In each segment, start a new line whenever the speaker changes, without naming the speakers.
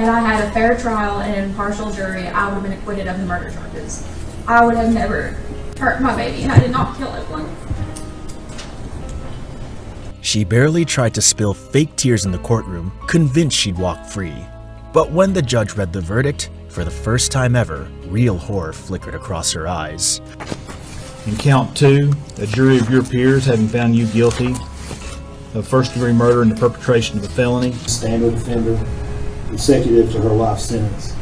had I had a fair trial and an impartial jury, I would have been acquitted of the murder charges. I would have never hurt my baby, and I did not kill Evelyn.
She barely tried to spill fake tears in the courtroom, convinced she'd walk free. But when the judge read the verdict, for the first time ever, real horror flickered across her eyes.
In count 2, a jury of your peers having found you guilty of first-degree murder and the perpetration of a felony.
Standard offender, consecutive to her life sentence.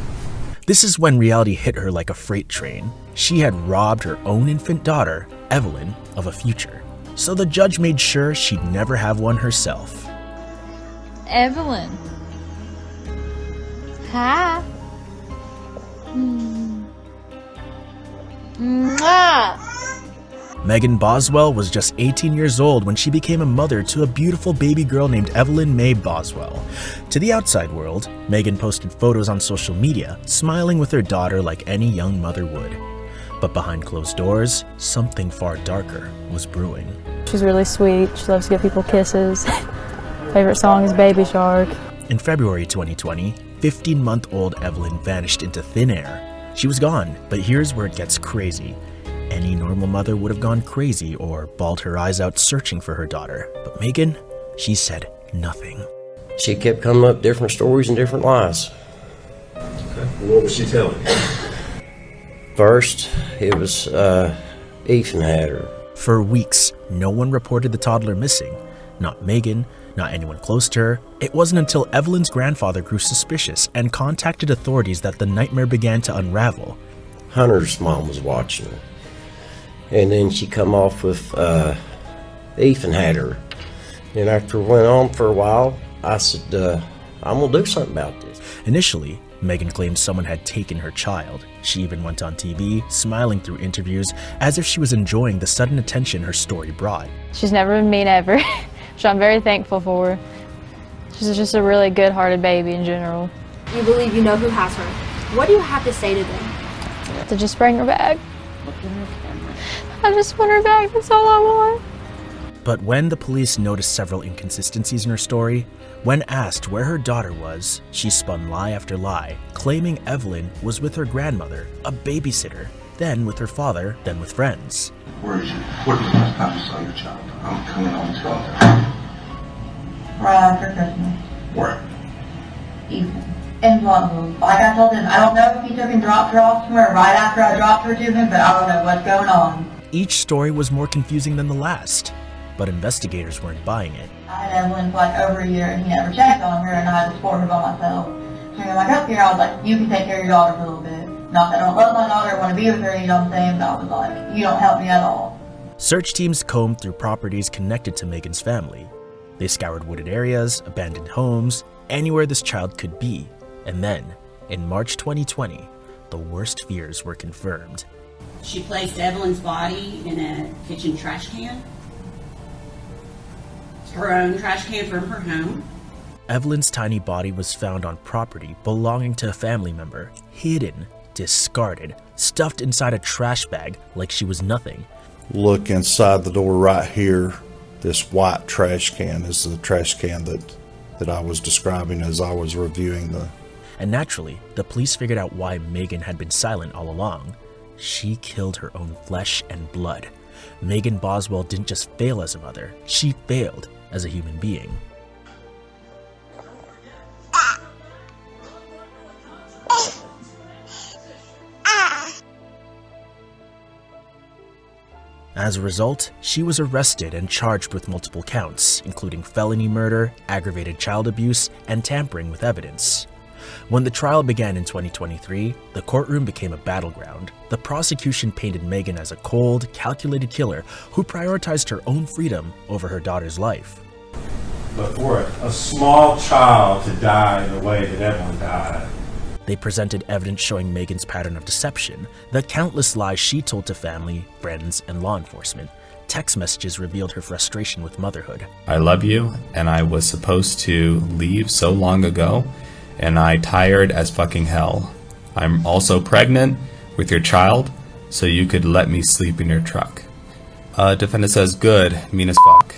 This is when reality hit her like a freight train. She had robbed her own infant daughter, Evelyn, of a future. So the judge made sure she'd never have one herself.
Evelyn. Hi.
Megan Boswell was just 18 years old when she became a mother to a beautiful baby girl named Evelyn Mae Boswell. To the outside world, Megan posted photos on social media, smiling with her daughter like any young mother would. But behind closed doors, something far darker was brewing.
She's really sweet. She loves to give people kisses. Favorite song is Baby Shark.
In February 2020, 15-month-old Evelyn vanished into thin air. She was gone, but here's where it gets crazy. Any normal mother would have gone crazy or bawled her eyes out searching for her daughter. But Megan, she said nothing.
She kept coming up with different stories and different lies.
Okay. What was she telling you?
First, it was Ethan had her.
For weeks, no one reported the toddler missing. Not Megan, not anyone close to her. It wasn't until Evelyn's grandfather grew suspicious and contacted authorities that the nightmare began to unravel.
Hunter's mom was watching her. And then she come off with Ethan had her. And after it went on for a while, I said, I'm going to do something about this.
Initially, Megan claimed someone had taken her child. She even went on TV, smiling through interviews, as if she was enjoying the sudden attention her story brought.
She's never been mean ever, which I'm very thankful for. She's just a really good-hearted baby in general.
You believe you know who has her. What do you have to say to them?
To just bring her back. I just want her back, that's all I want.
But when the police noticed several inconsistencies in her story, when asked where her daughter was, she spun lie after lie, claiming Evelyn was with her grandmother, a babysitter, then with her father, then with friends.
Where is she? What was the last time you saw your child? I'm coming home to her.
Right after Christmas.
Where?
Evening. In Bluntville. Like I told him, I don't know if he took and dropped her off somewhere right after I dropped her to him, but I don't know what's going on.
Each story was more confusing than the last, but investigators weren't buying it.
I had Evelyn for like over a year and he never checked on her and I had to support her by myself. So when I got here, I was like, you can take care of your daughter for a little bit. Not that I don't love my daughter or want to be with her, you know what I'm saying, but I was like, you don't help me at all.
Search teams combed through properties connected to Megan's family. They scoured wooded areas, abandoned homes, anywhere this child could be. And then, in March 2020, the worst fears were confirmed.
She placed Evelyn's body in a kitchen trash can. Her own trash can from her home.
Evelyn's tiny body was found on property belonging to a family member, hidden, discarded, stuffed inside a trash bag like she was nothing.
Look inside the door right here. This white trash can is the trash can that I was describing as I was reviewing the...
And naturally, the police figured out why Megan had been silent all along. She killed her own flesh and blood. Megan Boswell didn't just fail as a mother, she failed as a human being. As a result, she was arrested and charged with multiple counts, including felony murder, aggravated child abuse, and tampering with evidence. When the trial began in 2023, the courtroom became a battleground. The prosecution painted Megan as a cold, calculated killer who prioritized her own freedom over her daughter's life.
But for a small child to die in the way that Evelyn died.
They presented evidence showing Megan's pattern of deception, the countless lies she told to family, friends, and law enforcement. Text messages revealed her frustration with motherhood.
I love you, and I was supposed to leave so long ago, and I tired as fucking hell. I'm also pregnant with your child, so you could let me sleep in your truck. Defendant says, good, mean as fuck.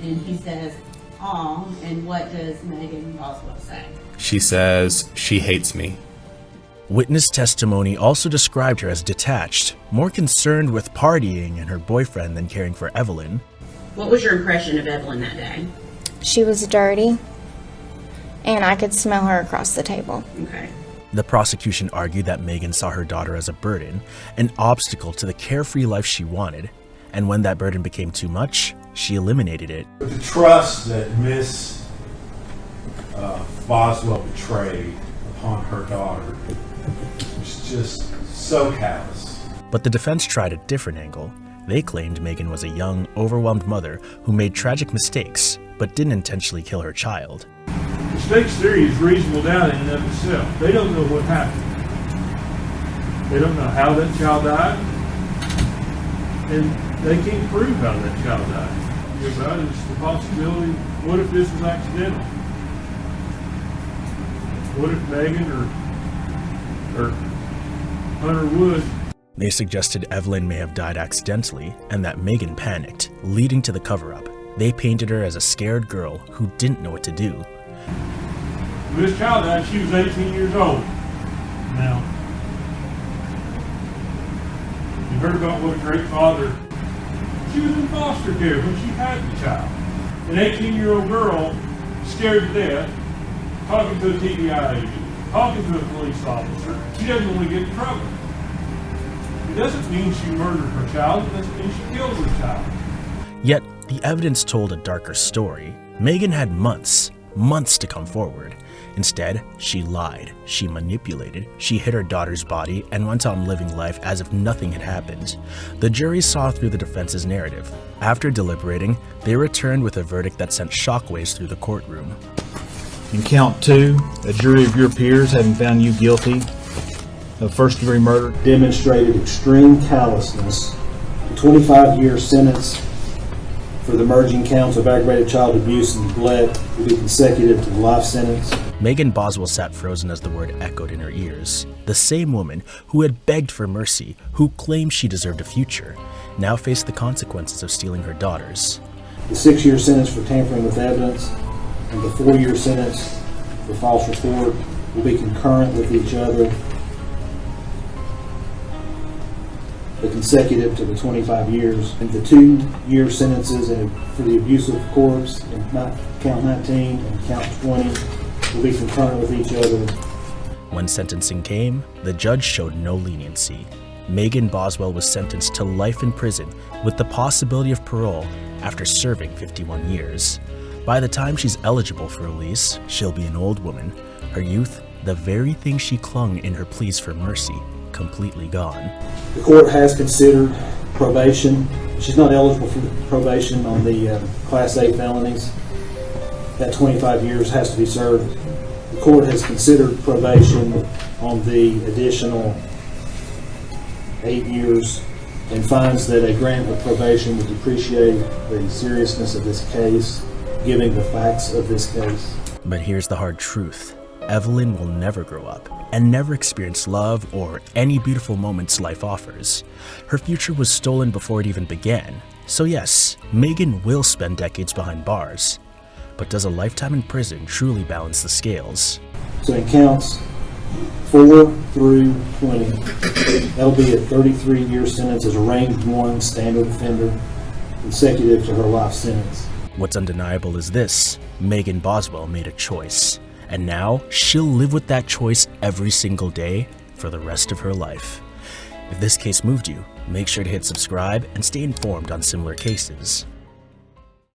And he says, and what does Megan Boswell say?
She says she hates me.
Witness testimony also described her as detached, more concerned with partying and her boyfriend than caring for Evelyn.
What was your impression of Evelyn that day?
She was dirty, and I could smell her across the table.
Okay.
The prosecution argued that Megan saw her daughter as a burden, an obstacle to the carefree life she wanted, and when that burden became too much, she eliminated it.
But the trust that Miss Boswell betrayed upon her daughter was just so callous.
But the defense tried a different angle. They claimed Megan was a young, overwhelmed mother who made tragic mistakes, but didn't intentionally kill her child.
Mistakes theory is reasonable doubt in and of itself. They don't know what happened. They don't know how that child died, and they can't prove how that child died. You're about is the possibility, what if this was accidental? What if Megan or Hunter Wood?
They suggested Evelyn may have died accidentally and that Megan panicked, leading to the cover-up. They painted her as a scared girl who didn't know what to do.
When this child died, she was 18 years old. Now, you heard about what a great father. She was in foster care when she had the child. An 18-year-old girl, scared to death, talking to a TBI agent, talking to a police officer. She doesn't want to get in trouble. It doesn't mean she murdered her child. It doesn't mean she killed her child.
Yet, the evidence told a darker story. Megan had months to come forward. Instead, she lied, she manipulated, she hid her daughter's body, and went on living life as if nothing had happened. The jury saw through the defense's narrative. After deliberating, they returned with a verdict that sent shockwaves through the courtroom.
In count 2, a jury of your peers, having found you guilty of first-degree murder,
demonstrated extreme callousness. A 25-year sentence for the merging counts of aggravated child abuse and neglect will be consecutive to the life sentence.
Megan Boswell sat frozen as the word echoed in her ears. The same woman who had begged for mercy, who claimed she deserved a future, now faced the consequences of stealing her daughters.
The 6-year sentence for tampering with evidence and the 4-year sentence for false report will be concurrent with each other, but consecutive to the 25 years. And the 2-year sentences for the abuse of corpse in count 19 and count 20 will be concurrent with each other.
When sentencing came, the judge showed no leniency. Megan Boswell was sentenced to life in prison with the possibility of parole after serving 51 years. By the time she's eligible for release, she'll be an old woman. Her youth, the very thing she clung in her pleas for mercy, completely gone.
The court has considered probation. She's not eligible for probation on the Class A felonies. That 25 years has to be served. The court has considered probation on the additional 8 years and finds that a grant of probation would depreciate the seriousness of this case, given the facts of this case.
But here's the hard truth. Evelyn will never grow up and never experience love or any beautiful moments life offers. Her future was stolen before it even began. So yes, Megan will spend decades behind bars. But does a lifetime in prison truly balance the scales?
So in counts 4 through 20, that'll be a 33-year sentence as a range 1 standard offender, consecutive to her life sentence.
What's undeniable is this: Megan Boswell made a choice. And now, she'll live with that choice every single day for the rest of her life. If this case moved you, make sure to hit subscribe and stay informed on similar cases.